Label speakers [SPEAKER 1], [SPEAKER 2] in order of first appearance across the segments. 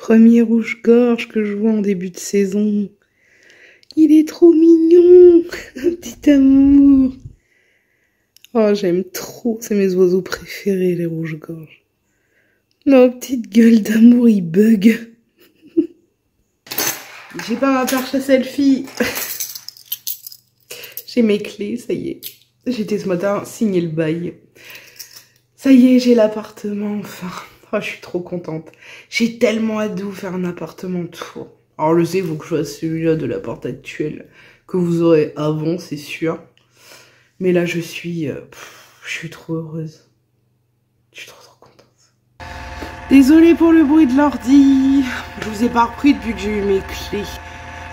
[SPEAKER 1] premier rouge-gorge que je vois en début de saison. Il est trop mignon, un petit amour. Oh, j'aime trop, c'est mes oiseaux préférés, les rouges-gorges. Oh, petite gueule d'amour, il bug. J'ai pas ma perche à selfie. J'ai mes clés, ça y est. J'étais ce matin signer le bail. Ça y est, j'ai l'appartement, enfin. Oh, je suis trop contente. J'ai tellement hâte de vous faire un appartement tour. Alors, je sais, il faut que je fasse celui-là de l'appart actuel que vous aurez avant, c'est sûr. Mais là, je suis trop heureuse. Je suis trop contente. Désolée pour le bruit de l'ordi. Je vous ai pas repris depuis que j'ai eu mes clés.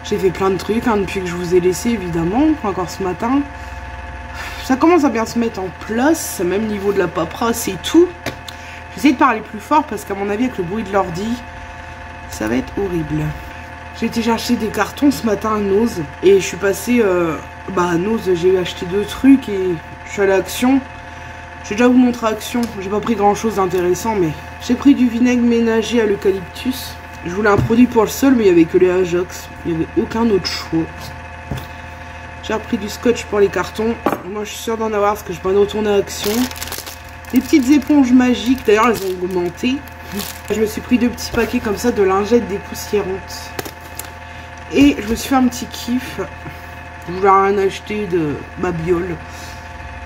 [SPEAKER 1] J'ai fait plein de trucs depuis que je vous ai laissé, évidemment, encore ce matin. Ça commence à bien se mettre en place, même niveau de la paperasse et tout. J'essaie de parler plus fort parce qu'à mon avis, avec le bruit de l'ordi, ça va être horrible. J'ai été chercher des cartons ce matin à Noz. Et je suis passée à Noz, j'ai acheté 2 trucs et je suis allée à Action. Je vais déjà vous montrer Action. J'ai pas pris grand chose d'intéressant, mais j'ai pris du vinaigre ménager à l'eucalyptus. Je voulais un produit pour le sol, mais il n'y avait que les Ajax. Il n'y avait aucun autre choix. J'ai repris du scotch pour les cartons. Moi, je suis sûre d'en avoir parce que je vais pas retourner à Action. Des petites éponges magiques. D'ailleurs, elles ont augmenté. Je me suis pris 2 petits paquets comme ça de lingettes dépoussiérantes. Et je me suis fait un petit kiff. Je voulais rien acheter de babiole.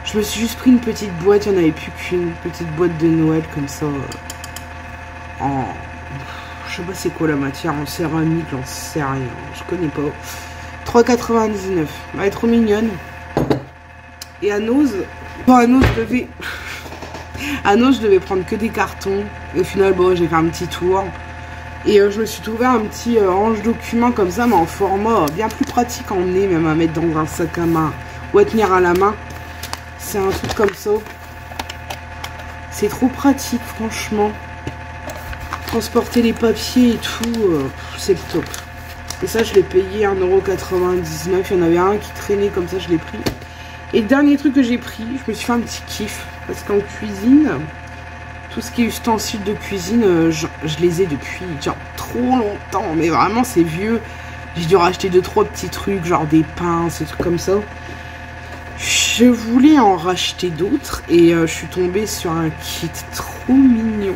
[SPEAKER 1] Je me suis juste pris une petite boîte. Il n'y en avait plus qu'une. Petite boîte de Noël comme ça. Je sais pas c'est quoi la matière. En céramique, j'en sais rien. Je connais pas. 3,99. Elle est trop mignonne. Et à Noz, je devais prendre que des cartons. Et au final, bon, j'ai fait un petit tour. Et je me suis trouvé un petit range documents comme ça, mais en format bien plus pratique à emmener, même à mettre dans un sac à main ou à tenir à la main. C'est un truc comme ça. C'est trop pratique, franchement. Transporter les papiers et tout, c'est le top. Et ça, je l'ai payé 1,99 €. Il y en avait un qui traînait comme ça, je l'ai pris. Et le dernier truc que j'ai pris, je me suis fait un petit kiff. Parce qu'en cuisine, tout ce qui est ustensiles de cuisine, je les ai depuis genre trop longtemps. Mais vraiment, c'est vieux. J'ai dû racheter 2-3 petits trucs, genre des pinces, des trucs comme ça. Je voulais en racheter d'autres. Et je suis tombée sur un kit trop mignon.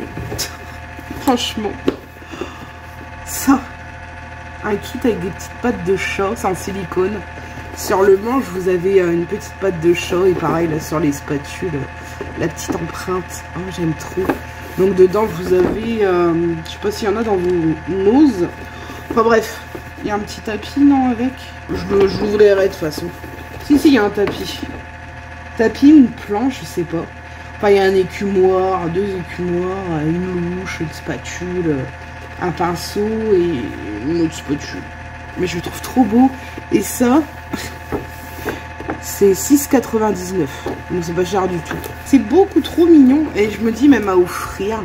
[SPEAKER 1] Franchement. Ça. Un kit avec des petites pattes de chat, c'est en silicone. Sur le manche, vous avez une petite patte de chat. Et pareil, là, sur les spatules, la petite empreinte. Oh, j'aime trop. Donc, dedans, vous avez... je sais pas s'il y en a dans vos noses. Enfin, bref. Il y a un petit tapis, non, avec. Je l'ouvrirai de toute façon. Si, il y a un tapis. Tapis, une planche, je sais pas. Enfin, il y a un écumoire, 2 écumoires, une louche, une spatule... un pinceau et une autre spatule. Mais je le trouve trop beau. Et ça, c'est 6,99 €. Donc c'est pas cher du tout. C'est beaucoup trop mignon. Et je me dis même à offrir.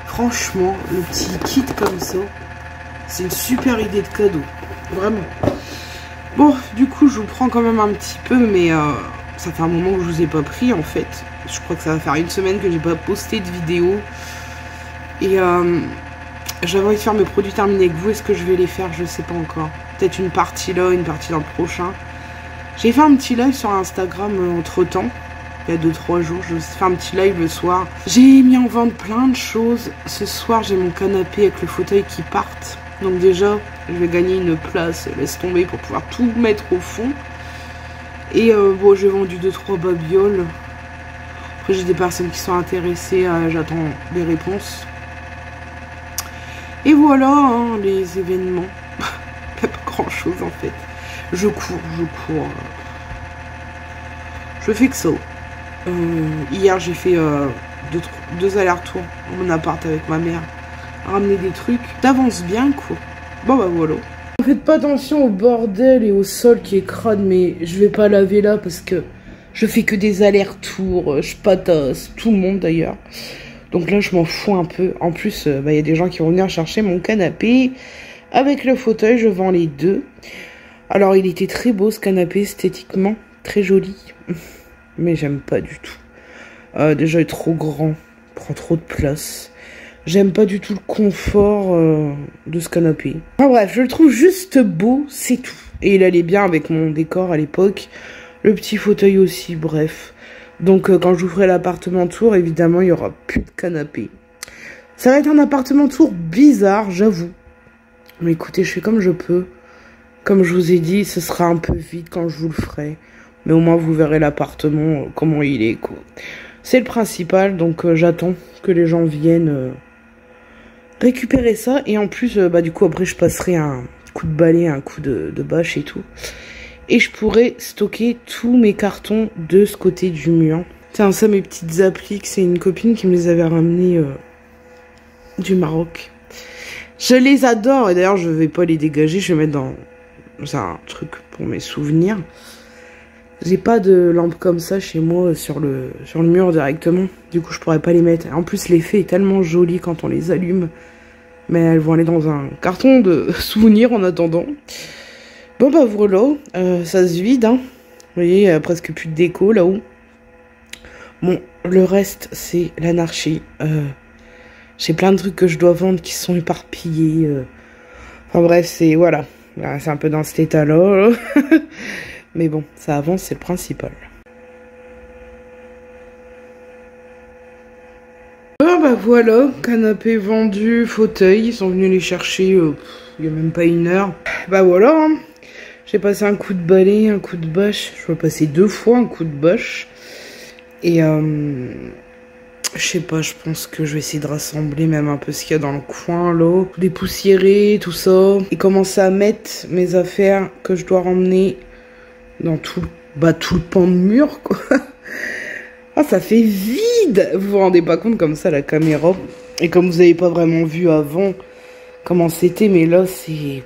[SPEAKER 1] Franchement, le petit kit comme ça, c'est une super idée de cadeau. Vraiment. Bon, du coup, je vous prends quand même un petit peu. Mais ça fait un moment que je vous ai pas pris en fait. Je crois que ça va faire 1 semaine que j'ai pas posté de vidéo. Et j'avais envie de faire mes produits terminés avec vous. Est-ce que je vais les faire? Je sais pas encore. Peut-être une partie là, une partie dans le prochain. J'ai fait un petit live sur Instagram entre temps. Il y a 2-3 jours. Je fais un petit live le soir. J'ai mis en vente plein de choses. Ce soir, j'ai mon canapé avec le fauteuil qui parte. Donc déjà, je vais gagner une place. Laisse tomber pour pouvoir tout mettre au fond. Et bon, j'ai vendu 2-3 babioles. Après, j'ai des personnes qui sont intéressées. J'attends des réponses. Et voilà, hein, les événements. Il n'y a pas grand chose en fait. Je cours. Je fais que ça. Hier, j'ai fait 2 allers-retours dans mon appart avec ma mère. Ramener des trucs. T'avances bien, quoi. Bon, bah voilà. Faites pas attention au bordel et au sol qui est crade, mais je vais pas laver là parce que je fais que des allers-retours. Je patasse. Tout le monde d'ailleurs. Donc là, je m'en fous un peu. En plus, y a des gens qui vont venir chercher mon canapé. Avec le fauteuil, je vends les 2. Alors, il était très beau, ce canapé, esthétiquement. Très joli. Mais j'aime pas du tout. Déjà, il est trop grand. Il prend trop de place. J'aime pas du tout le confort de ce canapé. Enfin bref, je le trouve juste beau, c'est tout. Et il allait bien avec mon décor à l'époque. Le petit fauteuil aussi, bref. Donc quand j'ouvrirai l'appartement tour, évidemment, il y aura plus de canapé. Ça va être un appartement tour bizarre, j'avoue. Mais écoutez, je fais comme je peux. Comme je vous ai dit, ce sera un peu vite quand je vous le ferai. Mais au moins, vous verrez l'appartement, comment il est, quoi. C'est le principal, donc j'attends que les gens viennent récupérer ça. Et en plus, du coup, après, je passerai un coup de balai, un coup de bâche et tout. Et je pourrai stocker tous mes cartons de ce côté du mur. Tiens, ça, mes petites appliques, c'est une copine qui me les avait ramenées du Maroc. Je les adore. Et d'ailleurs, je vais pas les dégager. Je vais mettre dans un truc pour mes souvenirs. J'ai pas de lampe comme ça chez moi sur le mur directement. Du coup, je pourrais pas les mettre. En plus, l'effet est tellement joli quand on les allume. Mais elles vont aller dans un carton de souvenirs en attendant. Bon bah voilà, ça se vide, hein. Vous voyez, il y a presque plus de déco là-haut. Bon, le reste, c'est l'anarchie. J'ai plein de trucs que je dois vendre qui sont éparpillés. Enfin bref, c'est... Voilà. C'est un peu dans cet état-là. Mais bon, ça avance, c'est le principal. Ah bah voilà, canapé vendu, fauteuil. Ils sont venus les chercher il y a même pas 1 heure. Bah voilà, hein. J'ai passé un coup de balai, un coup de bâche. Je vais passer 2 fois un coup de bâche. Et je sais pas, je pense que je vais essayer de rassembler même un peu ce qu'il y a dans le coin là. Dépoussiérer, tout ça. Et commencer à mettre mes affaires que je dois ramener dans tout le pan de mur, quoi. Ah, ça fait vide! Vous vous rendez pas compte comme ça, la caméra. Et comme vous avez pas vraiment vu avant comment c'était, mais là, c'est...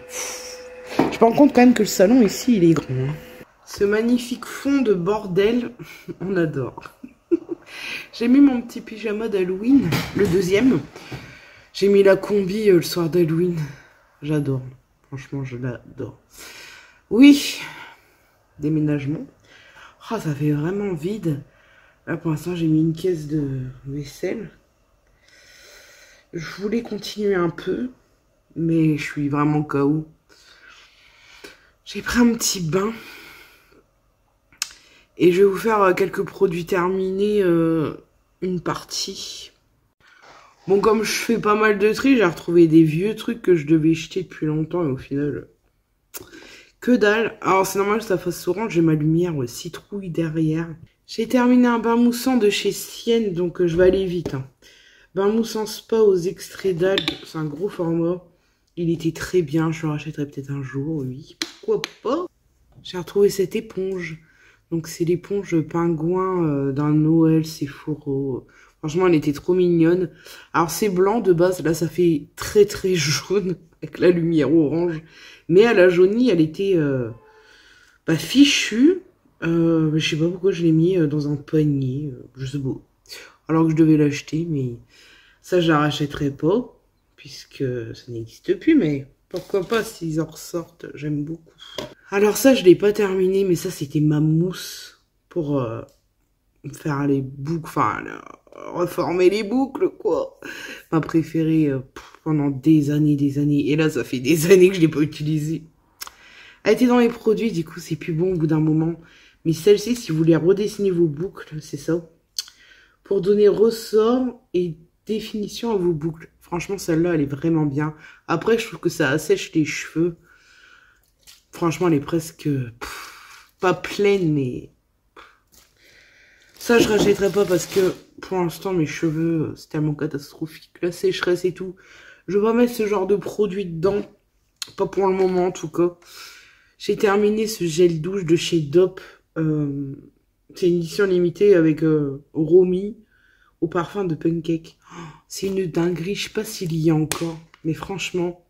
[SPEAKER 1] Je me rends compte quand même que le salon ici, il est grand. Hein. Ce magnifique fond de bordel, on adore. J'ai mis mon petit pyjama d'Halloween, le deuxième. J'ai mis la combi le soir d'Halloween. J'adore. Franchement, je l'adore. Oui, déménagement. Oh, ça fait vraiment vide. Là, pour l'instant, j'ai mis une caisse de vaisselle. Je voulais continuer un peu, mais je suis vraiment KO. J'ai pris un petit bain. Et je vais vous faire quelques produits terminés, une partie. Bon, comme je fais pas mal de tri, j'ai retrouvé des vieux trucs que je devais jeter depuis longtemps. Et au final, que dalle. Alors, c'est normal que ça fasse orange. J'ai ma lumière citrouille derrière. J'ai terminé un bain moussant de chez Sienne, donc je vais aller vite. Hein. Bain moussant spa aux extraits d'algues. C'est un gros format. Il était très bien. Je le rachèterai peut-être un jour, oui. Pourquoi pas? J'ai retrouvé cette éponge. Donc c'est l'éponge pingouin d'un Noël Sephora. Franchement, elle était trop mignonne. Alors c'est blanc de base. Là, ça fait très très jaune avec la lumière orange. Mais à la jaunie, elle était fichue. Je sais pas pourquoi je l'ai mis dans un panier. Je sais pas. Alors que je devais l'acheter, mais ça, je la rachèterai pas. Puisque ça n'existe plus, mais pourquoi pas s'ils en ressortent. J'aime beaucoup. Alors ça, je l'ai pas terminé, mais ça, c'était ma mousse pour faire les boucles, enfin, reformer les boucles, quoi. Ma préférée pendant des années. Et là, ça fait des années que je l'ai pas utilisée. Elle était dans les produits, du coup, c'est plus bon au bout d'un moment. Mais celle-ci, si vous voulez redessiner vos boucles, c'est ça. Pour donner ressort et définition à vos boucles. Franchement, celle-là, elle est vraiment bien. Après, je trouve que ça assèche les cheveux. Franchement, elle est presque... pas pleine, mais... Ça, je rachèterai pas parce que, pour l'instant, mes cheveux, c'est tellement catastrophique. La sécheresse et tout. Je vais pas mettre ce genre de produit dedans. Pas pour le moment, en tout cas. J'ai terminé ce gel douche de chez Dop. C'est une édition limitée avec Romy au parfum de Pancake. Oh, c'est une dinguerie. Je sais pas s'il y a encore. Mais franchement...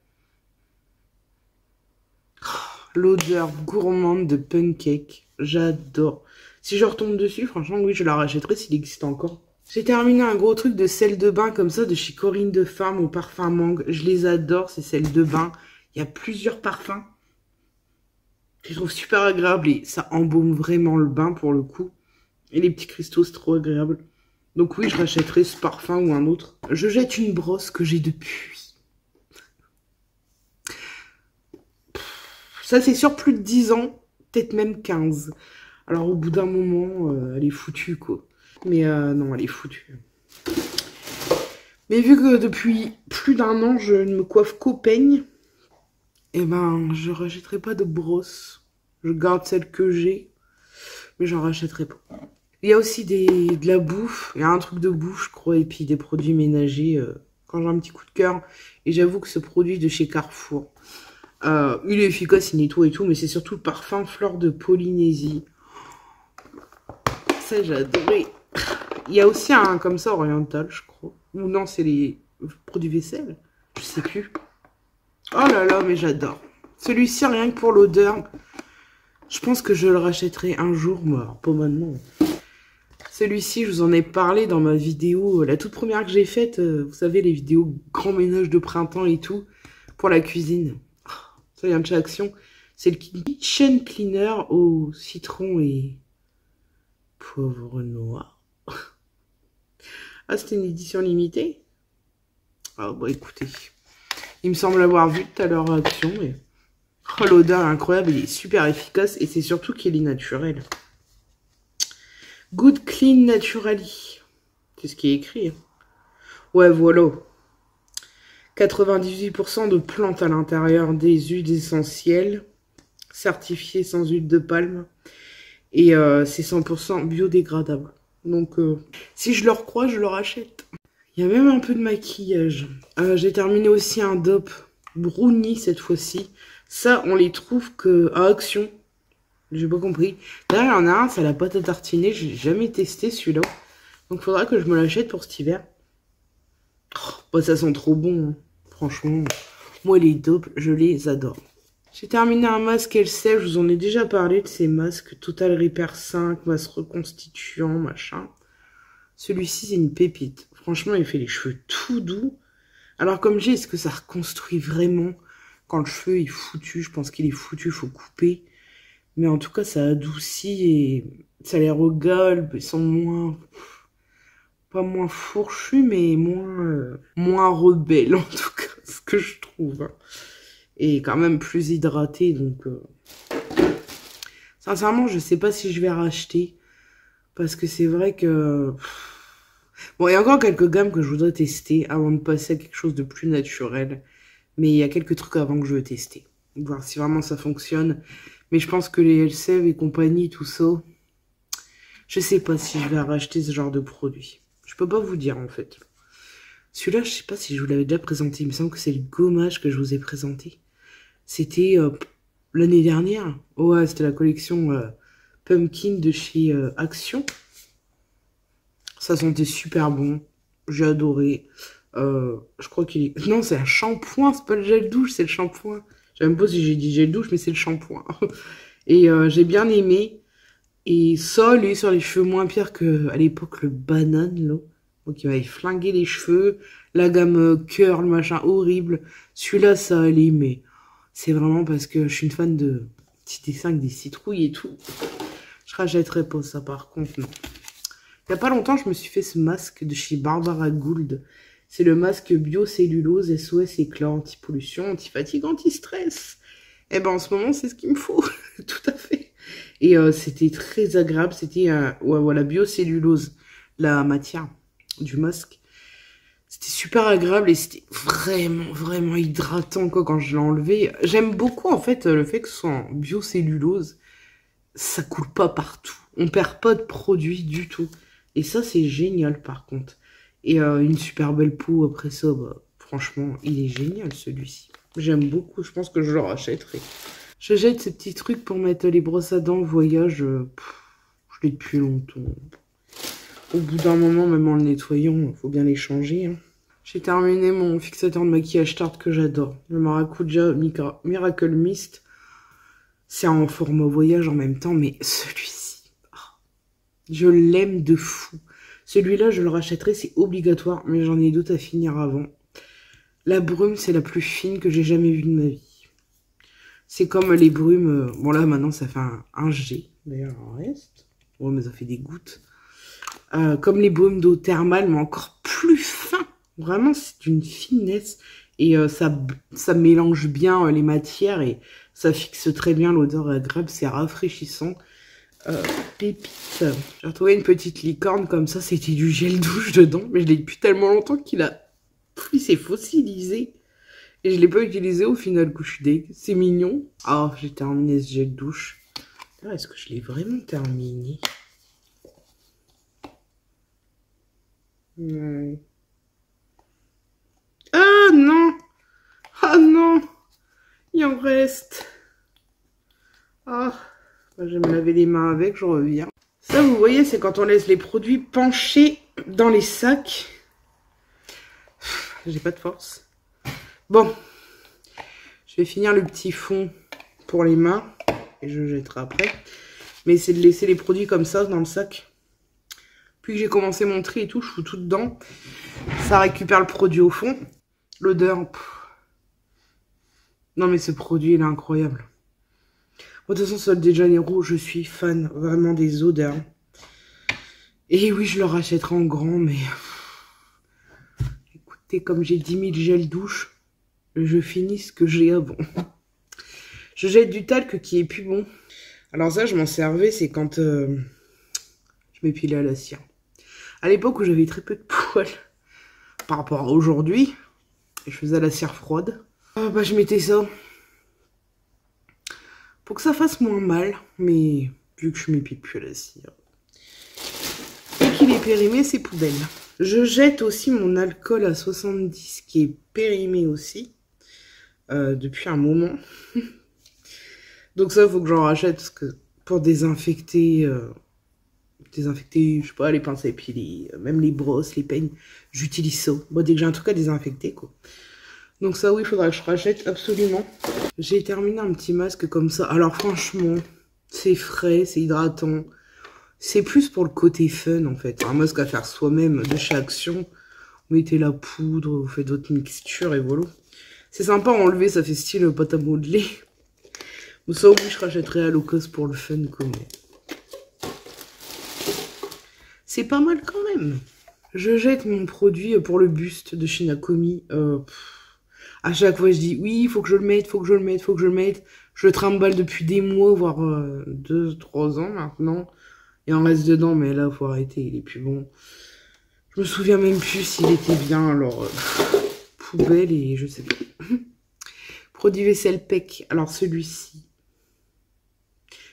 [SPEAKER 1] L'odeur gourmande de Pancake. J'adore. Si je retombe dessus, franchement, oui, je la rachèterai s'il existe encore. J'ai terminé un gros truc de sel de bain comme ça de chez Corinne de Femme au parfum mangue. Je les adore, ces sels de bain. Il y a plusieurs parfums. Je les trouve super agréables et ça embaume vraiment le bain pour le coup. Et les petits cristaux, c'est trop agréable. Donc oui, je rachèterai ce parfum ou un autre. Je jette une brosse que j'ai depuis. Ça, c'est sur plus de 10 ans. Peut-être même 15. Alors, au bout d'un moment, elle est foutue, quoi. Mais non, elle est foutue. Mais vu que depuis plus d'1 an, je ne me coiffe qu'au peigne, eh ben, je rachèterai pas de brosse. Je garde celle que j'ai, mais j'en rachèterai pas. Il y a aussi de la bouffe. Il y a un truc de bouffe, je crois, et puis des produits ménagers quand j'ai un petit coup de cœur. Et j'avoue que ce produit de chez Carrefour, il est efficace, il nettoie et tout, mais c'est surtout le parfum Fleur de Polynésie. Ça, j'ai adoré. Il y a aussi un comme ça oriental, je crois. Ou non, c'est les produits vaisselle. Je sais plus. Oh là là, mais j'adore. Celui-ci, rien que pour l'odeur, je pense que je le rachèterai un jour, moi, pas maintenant. Celui-ci, je vous en ai parlé dans ma vidéo, la toute première que j'ai faite, vous savez, les vidéos grand ménage de printemps et tout, pour la cuisine. Ça vient de chez Action. C'est le Kitchen Cleaner au citron et poivre noir. Ah, c'était une édition limitée? Ah, bah écoutez, il me semble l'avoir vu tout à l'heure à Action, mais... Oh, l'odeur est incroyable, il est super efficace et c'est surtout qu'il est naturel. Good Clean Naturally. C'est ce qui est écrit. Ouais, voilà. 98% de plantes à l'intérieur, des huiles essentielles, certifiées sans huile de palme. Et c'est 100% biodégradable. Donc, si je le recrois, je le rachète. Il y a même un peu de maquillage. J'ai terminé aussi un dupe brownie cette fois-ci. Ça, on les trouve que à Action. J'ai pas compris. D'ailleurs, il y en a un, c'est la pâte à tartiner. J'ai jamais testé celui-là. Donc, il faudra que je me l'achète pour cet hiver. Oh, bah, ça sent trop bon. Hein. Franchement, moi, les dupes, je les adore. J'ai terminé un masque Elseve. Je vous en ai déjà parlé de ces masques. Total Repair 5, masque reconstituant, machin. Celui-ci, c'est une pépite. Franchement, il fait les cheveux tout doux. Alors, comme j'ai, est-ce que ça reconstruit vraiment quand le cheveu est foutu? Je pense qu'il est foutu, il faut couper. Mais en tout cas, ça adoucit et ça les regale. Ils sont moins... Pas moins fourchus, mais moins rebelles, en tout cas, ce que je trouve. Hein. Et quand même plus hydratés, donc... Sincèrement, je sais pas si je vais racheter. Parce que c'est vrai que... Bon, il y a encore quelques gammes que je voudrais tester avant de passer à quelque chose de plus naturel. Mais il y a quelques trucs avant que je veux tester. Voir si vraiment ça fonctionne. Mais je pense que les Elseve et compagnie, tout ça, je sais pas si je vais racheter ce genre de produit. Je peux pas vous dire, en fait. Celui-là, je sais pas si je vous l'avais déjà présenté. Il me semble que c'est le gommage que je vous ai présenté. C'était l'année dernière. Ouais, c'était la collection Pumpkin de chez Action. Ça sentait super bon. J'ai adoré. Je crois qu'il est... Non, c'est un shampoing. C'est pas le gel douche, c'est le shampoing. Je sais même pas si j'ai dit gel douche, mais c'est le shampoing. Et j'ai bien aimé. Et ça, lui, sur les cheveux moins pire qu'à l'époque, le banane, là. Donc, il m'avait flingué les cheveux. La gamme curl, machin, horrible. Celui-là, ça allait, mais c'est vraiment parce que je suis une fan de petits dessins avec des citrouilles et tout. Je rachèterais pas ça, par contre, non. Il y a pas longtemps, je me suis fait ce masque de chez Barbara Gould. C'est le masque biocellulose SOS éclat anti-pollution, anti-fatigue, anti-stress. Eh ben, en ce moment, c'est ce qu'il me faut. Tout à fait. Et c'était très agréable. C'était, ouais, voilà, biocellulose, la matière du masque. C'était super agréable et c'était vraiment, vraiment hydratant, quoi, quand je l'ai enlevé. J'aime beaucoup, en fait, le fait que ce soit en biocellulose. Ça coule pas partout. On perd pas de produit du tout. Et ça, c'est génial, par contre. Et une super belle peau après ça, bah, franchement, il est génial, celui-ci. J'aime beaucoup, je pense que je le rachèterai. Je jette ces petits trucs pour mettre les brosses à dents voyage. Je l'ai depuis longtemps. Au bout d'un moment, même en le nettoyant, il faut bien les changer. Hein. J'ai terminé mon fixateur de maquillage Tarte que j'adore. Le Maracuja Miracle Mist. C'est en format voyage en même temps, mais celui-ci, oh, je l'aime de fou. Celui-là, je le rachèterai, c'est obligatoire, mais j'en ai d'autres à finir avant. La brume, c'est la plus fine que j'ai jamais vue de ma vie. C'est comme les brumes... bon, là, maintenant, ça fait un G. D'ailleurs, en reste. Ouais, mais ça fait des gouttes. comme les baumes d'eau thermale, mais encore plus fin. Vraiment, c'est une finesse. Et ça mélange bien les matières et ça fixe très bien l'odeur agréable. C'est rafraîchissant. Pépite. J'ai retrouvé une petite licorne comme ça. C'était du gel douche dedans. Mais je l'ai depuis tellement longtemps qu'il s'est fossilisé. Et je l'ai pas utilisé au final, coup je suis deg. C'est mignon. Ah, j'ai terminé ce gel douche. Est-ce que je l'ai vraiment terminé? Ouais. Ah non! Ah non! Il en reste. Ah, je vais me laver les mains avec, je reviens. Ça, vous voyez, c'est quand on laisse les produits penchés dans les sacs. J'ai pas de force. Bon, je vais finir le petit fond pour les mains et je jetterai après. Mais c'est de laisser les produits comme ça dans le sac. Puis que j'ai commencé mon tri et tout, je fous tout dedans. Ça récupère le produit au fond. L'odeur. Non mais ce produit il est incroyable. Bon, de toute façon, Sol de Janeiro, je suis fan vraiment des odeurs. Et oui, je le rachèterai en grand, mais... Écoutez, comme j'ai 10 000 gels douche, je finis ce que j'ai avant. Je jette du talc qui est plus bon. Alors ça, je m'en servais, c'est quand je m'épilais à la cire. À l'époque où j'avais très peu de poils, par rapport à aujourd'hui, je faisais à la cire froide. Bah, je mettais ça. Pour que ça fasse moins mal, mais vu que je m'épile plus à la cire. Et qu'il est périmé, c'est poubelle. Je jette aussi mon alcool à 70 qui est périmé aussi. Depuis un moment. Donc ça, il faut que j'en rachète parce que pour désinfecter, je sais pas, les pinces à épiler, même les brosses, les peignes, j'utilise ça. Bon, dès que j'ai un truc à désinfecter, quoi. Donc ça, oui, il faudra que je rachète absolument. J'ai terminé un petit masque comme ça. Alors franchement, c'est frais, c'est hydratant. C'est plus pour le côté fun, en fait. Un masque à faire soi-même de chez Action. Vous mettez la poudre, vous faites votre mixture et voilà. C'est sympa à enlever, ça fait style pâte à modeler. Ou ça, oui, je rachèterai à l'occasion pour le fun, quoi. C'est pas mal quand même. Je jette mon produit pour le buste de chez Nakomi. À chaque fois, je dis oui, il faut que je le mette, faut que je le mette, faut que je le mette. Je le trimballe depuis des mois, voire 2-3 ans maintenant. Il en reste dedans, mais là, faut arrêter, il est plus bon. Je me souviens même plus s'il était bien, alors poubelle et je sais pas. Produit vaisselle PEC. Alors celui-ci,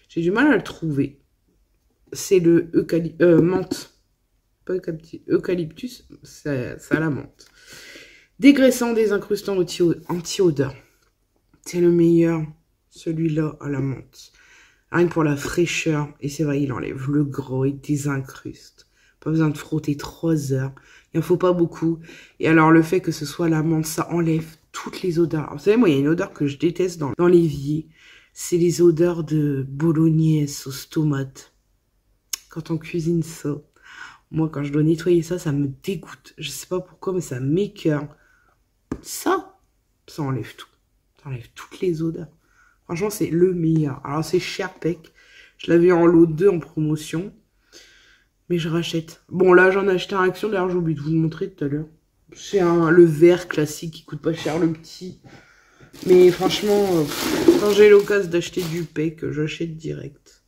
[SPEAKER 1] j'ai du mal à le trouver. C'est le menthe. Pas eucalyptus, ça a la menthe. Dégraissant, désincrustant, anti-odeur. C'est le meilleur, celui-là à la menthe. Rien que pour la fraîcheur. Et c'est vrai, il enlève le gros, il désincruste. Pas besoin de frotter 3 heures. Il en faut pas beaucoup. Et alors, le fait que ce soit la menthe, ça enlève toutes les odeurs. Alors, vous savez, moi, il y a une odeur que je déteste dans l'évier. C'est les odeurs de bolognaise, sauce tomate. Quand on cuisine ça. Moi, quand je dois nettoyer ça, ça me dégoûte. Je sais pas pourquoi, mais ça m'écoeure. Ça enlève tout. Ça enlève toutes les odeurs. Franchement, c'est le meilleur. Alors, c'est cher, PEC. Je l'avais en lot 2 en promotion. Mais je rachète. Bon, là, j'en ai acheté un Action. D'ailleurs, j'ai oublié de vous le montrer tout à l'heure. C'est le vert classique qui coûte pas cher, le petit. Mais franchement, quand j'ai l'occasion d'acheter du PEC, j'achète direct.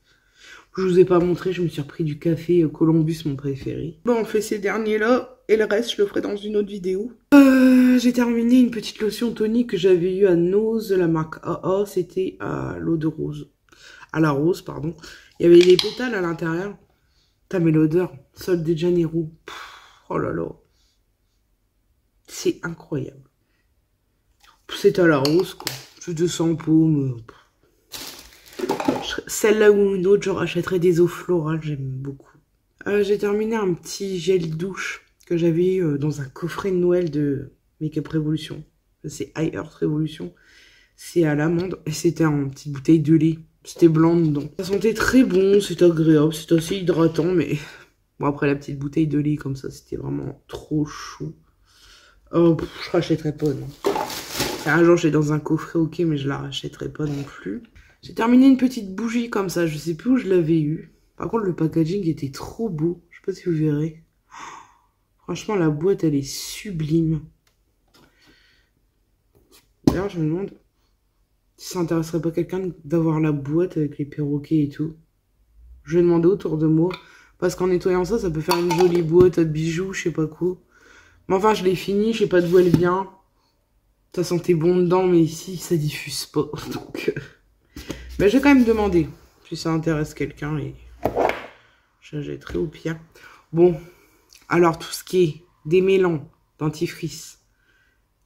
[SPEAKER 1] Je vous ai pas montré, je me suis repris du café Columbus, mon préféré. Bon, on fait ces derniers-là. Et le reste, je le ferai dans une autre vidéo. J'ai terminé une petite lotion tonique que j'avais eue à Nose de la marque AA. C'était à l'eau de rose. À la rose, pardon. Il y avait des pétales à l'intérieur. T'as mais l'odeur. Sol de Janeiro. Oh là là. C'est incroyable. C'est à la rose, quoi. C'est 200 paumes. Celle-là ou une autre, je rachèterai des eaux florales. J'aime beaucoup. J'ai terminé un petit gel douche que j'avais eu dans un coffret de Noël de Make-up Revolution. C'est High Earth Revolution. C'est à l'amande. Et c'était en petite bouteille de lait. C'était blanc dedans. Ça sentait très bon, c'était agréable, c'était assez hydratant, mais... Bon, après la petite bouteille de lait comme ça, c'était vraiment trop chaud. Oh, je rachèterai pas, non. Un jour, j'ai dans un coffret, ok, mais je la rachèterai pas non plus. J'ai terminé une petite bougie comme ça, je sais plus où je l'avais eu. Par contre, le packaging était trop beau. Je sais sais pas si vous verrez. Franchement, la boîte, elle est sublime. D'ailleurs, je me demande si ça intéresserait pas quelqu'un d'avoir la boîte avec les perroquets et tout. Je vais demander autour de moi. Parce qu'en nettoyant ça, ça peut faire une jolie boîte de bijoux, je sais pas quoi. Mais enfin, je l'ai fini, je sais pas d'où elle vient. Ça sentait bon dedans, mais ici, ça diffuse pas. Donc, mais je vais quand même demander si ça intéresse quelqu'un et je la jetterai au pire. Bon, alors tout ce qui est démêlant, dentifrice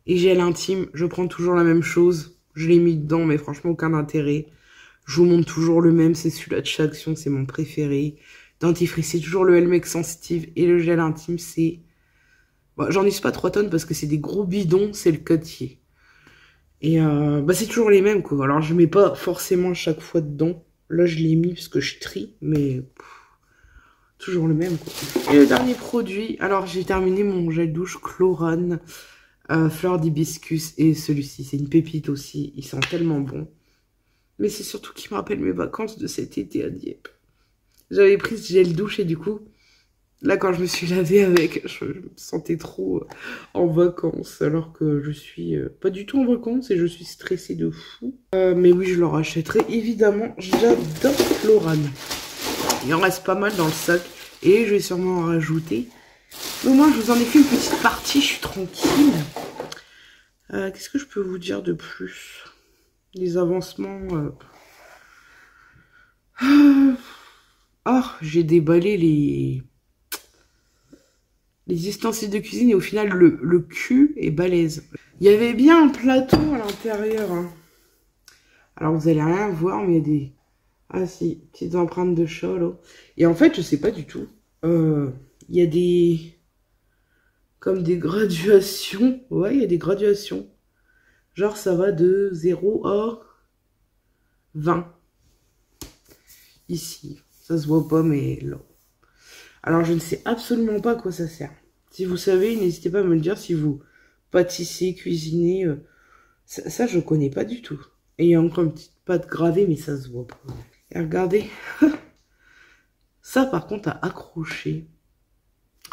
[SPEAKER 1] et gel intime, je prends toujours la même chose. Je l'ai mis dedans, mais franchement, aucun intérêt. Je vous montre toujours le même, c'est celui-là de chez Action, c'est mon préféré. Dentifrice, c'est toujours le Elmex Sensitive. Et le gel intime, c'est... Bon, j'en use pas 3 tonnes parce que c'est des gros bidons, c'est le Cotier. Et bah, c'est toujours les mêmes, quoi. Alors, je mets pas forcément chaque fois dedans. Là, je l'ai mis parce que je trie, mais... toujours le même, quoi. Et le dernier produit, alors j'ai terminé mon gel douche Chlorane fleur d'hibiscus. Et celui-ci, c'est une pépite aussi. Il sent tellement bon. Mais c'est surtout qu'il me rappelle mes vacances de cet été à Dieppe. J'avais pris ce gel douche et du coup, là quand je me suis lavée avec, je me sentais trop en vacances. Alors que je suis pas du tout en vacances et je suis stressée de fou. Mais oui, je le rachèterai évidemment. J'adore Chlorane. Il en reste pas mal dans le sac et je vais sûrement en rajouter. Au moins, je vous en ai fait une petite partie, je suis tranquille. Qu'est-ce que je peux vous dire de plus? Les avancements... j'ai déballé les ustensiles de cuisine et au final, le cul est balèze. Il y avait bien un plateau à l'intérieur. Hein. Alors, vous allez rien voir, mais il y a des... Ah si, petites empreintes de chat, là. Et en fait, je sais pas du tout. Il y a des... Comme des graduations. Ouais, il y a des graduations. Genre, ça va de 0 à 20. Ici. Ça se voit pas, mais là. Alors, je ne sais absolument pas à quoi ça sert. Si vous savez, n'hésitez pas à me le dire si vous pâtissez, cuisinez. Ça, je connais pas du tout. Et il y a encore une petite pâte gravée, mais ça se voit pas. Et regardez. Ça, par contre, à accrocher.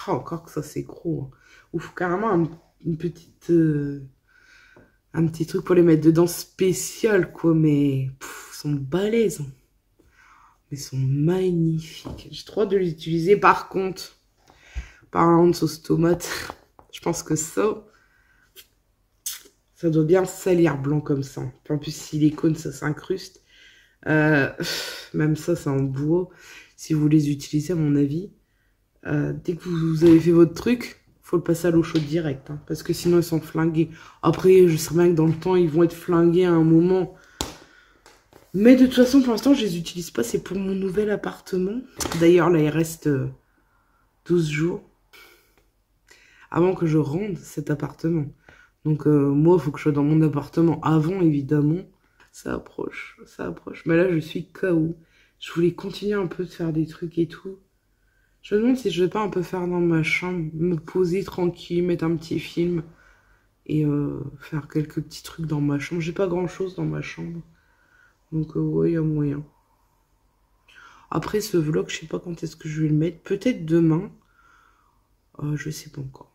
[SPEAKER 1] Oh, encore que ça, c'est gros. Hein. Ouf, carrément une petite... un petit truc pour les mettre dedans spécial, quoi. Mais ils sont balèzes. Hein. Ils sont magnifiques. J'ai trop hâte de les utiliser. Par contre, parlant de sauce tomate, je pense que ça doit bien salir blanc comme ça. En plus, silicone, ça s'incruste. Même ça, c'est en bois. Si vous les utilisez, à mon avis, dès que vous avez fait votre truc, faut le passer à l'eau chaude direct. Hein, parce que sinon, ils sont flingués. Après, je sais bien que dans le temps, ils vont être flingués à un moment. Mais de toute façon, pour l'instant, je les utilise pas. C'est pour mon nouvel appartement. D'ailleurs, là, il reste 12 jours avant que je rende cet appartement. Donc, moi, il faut que je sois dans mon appartement avant, évidemment. Ça approche, ça approche. Mais là, je suis KO. Je voulais continuer un peu de faire des trucs et tout. Je me demande si je vais pas un peu faire dans ma chambre. Me poser tranquille, mettre un petit film. Et faire quelques petits trucs dans ma chambre. J'ai pas grand-chose dans ma chambre. Donc, ouais, il y a moyen. Après, ce vlog, je sais pas quand est-ce que je vais le mettre. Peut-être demain. Je sais pas encore.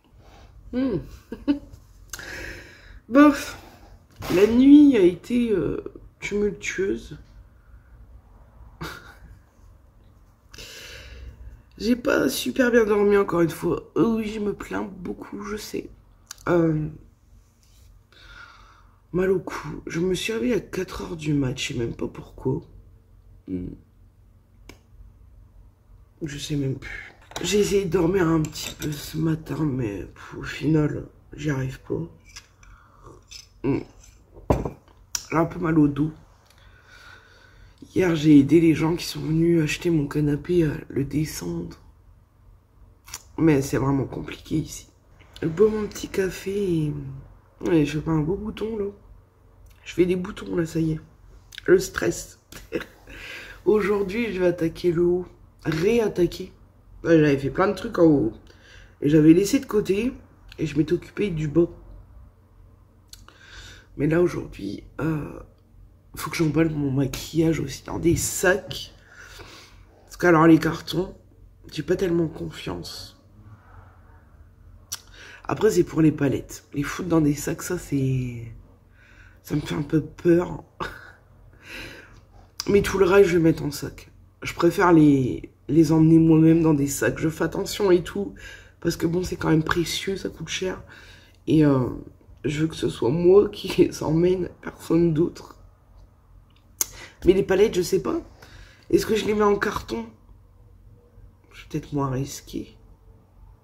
[SPEAKER 1] Bof. La nuit a été tumultueuse. J'ai pas super bien dormi encore une fois. Oui, je me plains beaucoup, je sais. Mal au cou. Je me suis réveillée à 4 h du mat, je sais même pas pourquoi. Je sais même plus. J'ai essayé de dormir un petit peu ce matin, mais au final, j'y arrive pas. J'ai un peu mal au dos. Hier, j'ai aidé les gens qui sont venus acheter mon canapé à le descendre. Mais c'est vraiment compliqué ici. Je bois mon petit café et... Ouais, je fais pas un beau bouton, là. Je fais des boutons, là, ça y est. Le stress. Aujourd'hui, je vais attaquer le haut. Réattaquer. J'avais fait plein de trucs en haut. Et j'avais laissé de côté. Et je m'étais occupée du bas. Mais là, aujourd'hui... faut que j'emballe mon maquillage aussi dans des sacs. Parce que alors les cartons, j'ai pas tellement confiance. Après, c'est pour les palettes. Les foutre dans des sacs, ça me fait un peu peur. Mais tout le reste, je vais mettre en sac. Je préfère les emmener moi-même dans des sacs. Je fais attention et tout. Parce que bon, c'est quand même précieux, ça coûte cher. Et je veux que ce soit moi qui les emmène, personne d'autre. Mais les palettes, je sais pas. Est-ce que je les mets en carton? C'est peut-être moins risqué.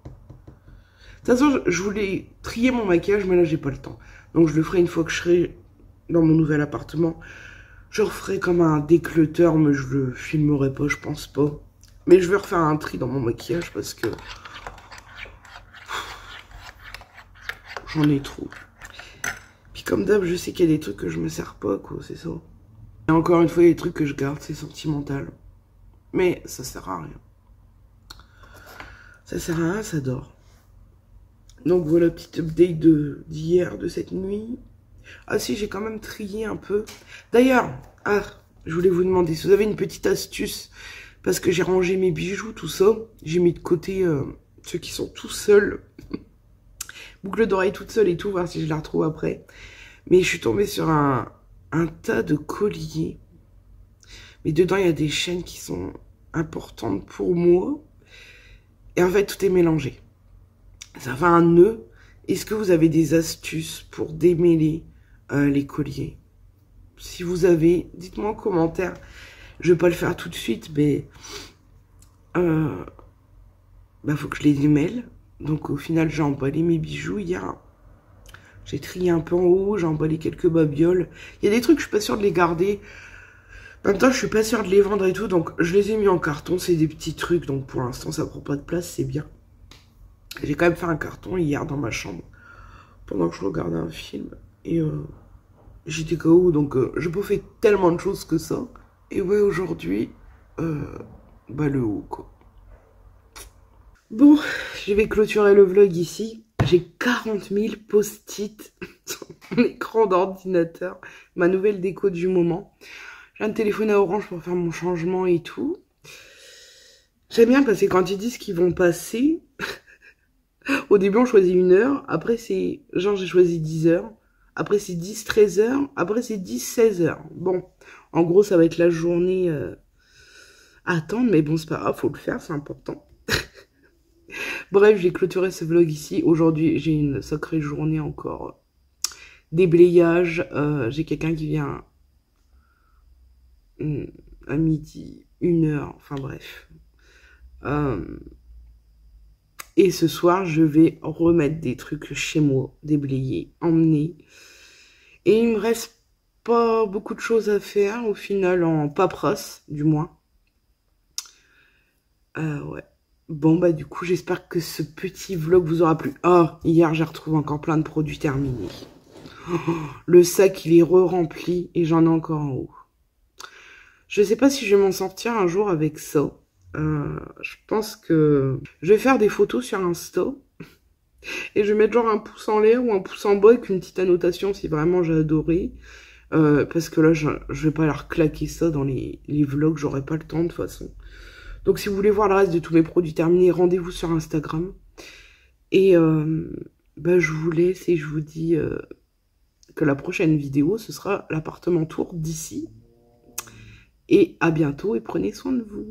[SPEAKER 1] De toute façon, je voulais trier mon maquillage, mais là, j'ai pas le temps. Donc, je le ferai une fois que je serai dans mon nouvel appartement. Je referai comme un déclutter, mais je le filmerai pas, je pense pas. Mais je vais refaire un tri dans mon maquillage parce que j'en ai trop. Puis comme d'hab, je sais qu'il y a des trucs que je me sers pas, quoi, c'est ça. Et encore une fois, il y a des trucs que je garde, c'est sentimental. Mais ça sert à rien. Ça sert à rien, ça dort. Donc voilà, petite update d'hier, de cette nuit. Ah si, j'ai quand même trié un peu. D'ailleurs, je voulais vous demander si vous avez une petite astuce. Parce que j'ai rangé mes bijoux, tout ça. J'ai mis de côté ceux qui sont tout seuls. Boucle d'oreille toute seule et tout, voir si je la retrouve après. Mais je suis tombée sur un tas de colliers. Mais dedans, il y a des chaînes qui sont importantes pour moi. Et en fait, tout est mélangé. Ça fait un nœud. Est-ce que vous avez des astuces pour démêler les colliers? Si vous avez, dites-moi en commentaire. Je vais pas le faire tout de suite, mais faut que je les démêle. Donc au final, j'ai emballé mes bijoux hier. J'ai trié un peu en haut, j'ai emballé quelques babioles. Il y a des trucs, je suis pas sûre de les garder. En même temps, je suis pas sûre de les vendre et tout, donc je les ai mis en carton. C'est des petits trucs, donc pour l'instant, ça prend pas de place, c'est bien. J'ai quand même fait un carton hier dans ma chambre, pendant que je regardais un film. Et j'étais KO, donc j'ai pas fait tellement de choses que ça. Et ouais, aujourd'hui, le haut, quoi. Bon, je vais clôturer le vlog ici. J'ai 40 000 post-it sur mon écran d'ordinateur. Ma nouvelle déco du moment. Je viens de téléphoner à Orange pour faire mon changement et tout. J'aime bien parce que quand ils disent qu'ils vont passer, au début on choisit 1 heure, après c'est, genre j'ai choisi 10 heures, après c'est 10, 13 heures, après c'est 10, 16 heures. Bon, en gros ça va être la journée à attendre, mais bon c'est pas grave, faut le faire, c'est important. Bref, j'ai clôturé ce vlog ici. Aujourd'hui, j'ai une sacrée journée encore. Déblayage. J'ai quelqu'un qui vient à midi, 1 heure. Enfin bref. Et ce soir, je vais remettre des trucs chez moi, déblayer, emmener. Et il me reste pas beaucoup de choses à faire au final, en paperasse, du moins. Ouais. Bon, du coup, j'espère que ce petit vlog vous aura plu. Ah, hier, j'ai retrouvé encore plein de produits terminés. Oh, le sac, il est re-rempli et j'en ai encore en haut. Je sais pas si je vais m'en sortir un jour avec ça. Je pense que je vais faire des photos sur Insta. Et je vais mettre genre un pouce en l'air ou un pouce en bas avec une petite annotation si vraiment j'ai adoré. Parce que là, je vais pas leur claquer ça dans les vlogs. J'aurai pas le temps de toute façon. Donc si vous voulez voir le reste de tous mes produits terminés, rendez-vous sur Instagram. Et je vous laisse et je vous dis que la prochaine vidéo, ce sera l'appartement tour d'ici. Et à bientôt et prenez soin de vous.